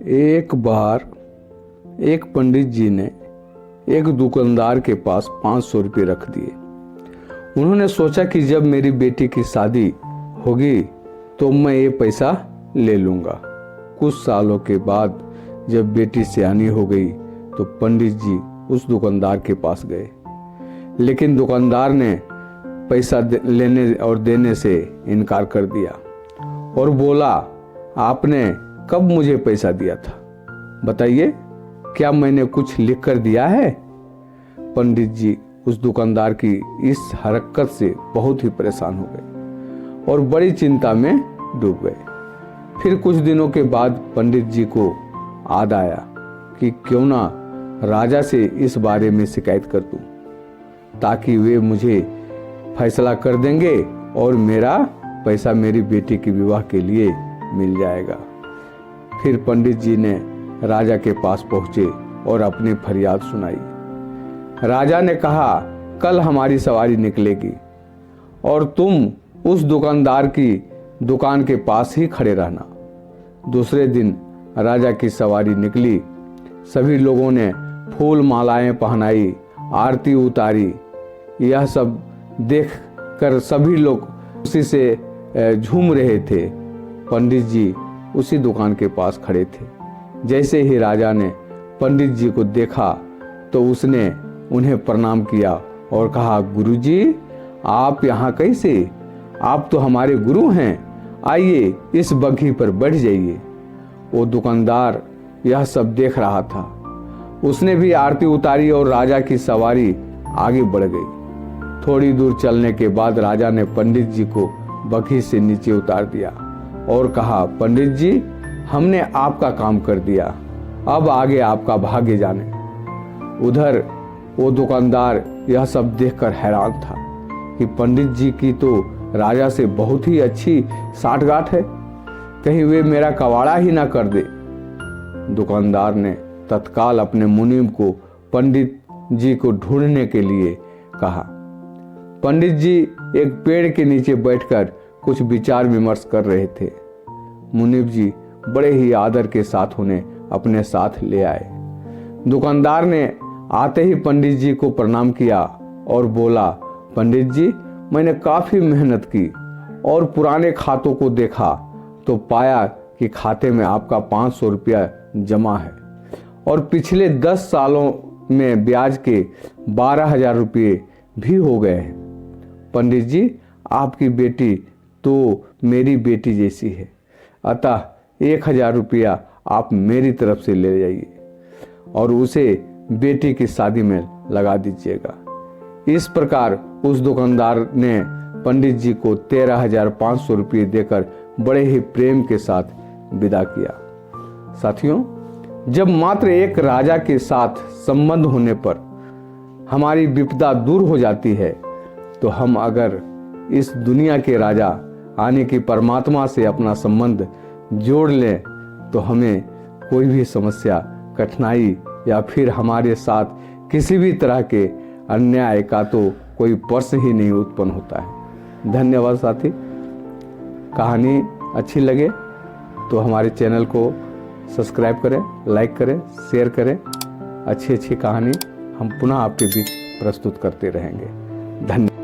एक बार एक पंडित जी ने एक दुकानदार के पास 500 रुपये रख दिए। उन्होंने सोचा कि जब मेरी बेटी की शादी होगी तो मैं ये पैसा ले लूँगा। कुछ सालों के बाद जब बेटी सयानी हो गई तो पंडित जी उस दुकानदार के पास गए, लेकिन दुकानदार ने पैसा लेने और देने से इनकार कर दिया और बोला, आपने कब मुझे पैसा दिया था? बताइए, क्या मैंने कुछ लिख कर दिया है? पंडित जी उस दुकानदार की इस हरकत से बहुत ही परेशान हो गए और बड़ी चिंता में डूब गए। फिर कुछ दिनों के बाद पंडित जी को याद आया कि क्यों ना राजा से इस बारे में शिकायत कर दूं, ताकि वे मुझे फैसला कर देंगे और मेरा पैसा मेरी बेटी के विवाह के लिए मिल जाएगा। फिर पंडित जी ने राजा के पास पहुंचे और अपनी फरियाद सुनाई। राजा ने कहा, कल हमारी सवारी निकलेगी और तुम उस दुकानदार की दुकान के पास ही खड़े रहना। दूसरे दिन राजा की सवारी निकली। सभी लोगों ने फूल मालाएं पहनाई, आरती उतारी। यह सब देख कर सभी लोग खुशी से झूम रहे थे। पंडित जी उसी दुकान के पास खड़े थे। जैसे ही राजा ने पंडित जी को देखा तो उसने उन्हें प्रणाम किया और कहा, गुरुजी, आप यहाँ कैसे? आप तो हमारे गुरु हैं, आइए इस बग्घी पर बैठ जाइए। वो दुकानदार यह सब देख रहा था। उसने भी आरती उतारी और राजा की सवारी आगे बढ़ गई। थोड़ी दूर चलने के बाद राजा ने पंडित जी को बग्घी से नीचे उतार दिया और कहा, पंडित जी, हमने आपका काम कर दिया, अब आगे आपका भाग्य जाने। उधर वो दुकानदार यह सब देखकर हैरान था कि पंडित जी की तो राजा से बहुत ही अच्छी साठगांठ है, कहीं वे मेरा कवाड़ा ही ना कर दे। दुकानदार ने तत्काल अपने मुनीम को पंडित जी को ढूंढने के लिए कहा। पंडित जी एक पेड़ के नीचे बैठकर कुछ विचार विमर्श कर रहे थे। मुनीम जी बड़े ही आदर के साथ उन्हें अपने साथ ले आए। दुकानदार ने आते ही पंडित जी को प्रणाम किया और बोला, पंडित जी, मैंने काफी मेहनत की और पुराने खातों को देखा तो पाया कि खाते में आपका 500 रुपया जमा है और पिछले 10 सालों में ब्याज के 12,000 रुपये भी हो गए हैं। पंडित जी, आपकी बेटी तो मेरी बेटी जैसी है, अतः 1,000 रुपया आप मेरी तरफ से ले जाइए और उसे बेटी की शादी में लगा दीजिएगा। इस प्रकार उस दुकानदार ने पंडित जी को 13,500 रुपये देकर बड़े ही प्रेम के साथ विदा किया। साथियों, जब मात्र एक राजा के साथ संबंध होने पर हमारी विपदा दूर हो जाती है, तो हम अगर इस दुनिया के राजा आने की परमात्मा से अपना संबंध जोड़ लें तो हमें कोई भी समस्या, कठिनाई या फिर हमारे साथ किसी भी तरह के अन्याय का तो कोई प्रश्न ही नहीं उत्पन्न होता है। धन्यवाद साथी। कहानी अच्छी लगे तो हमारे चैनल को सब्सक्राइब करें, लाइक करें, शेयर करें। अच्छी अच्छी कहानी हम पुनः आपके बीच प्रस्तुत करते रहेंगे। धन्यवाद।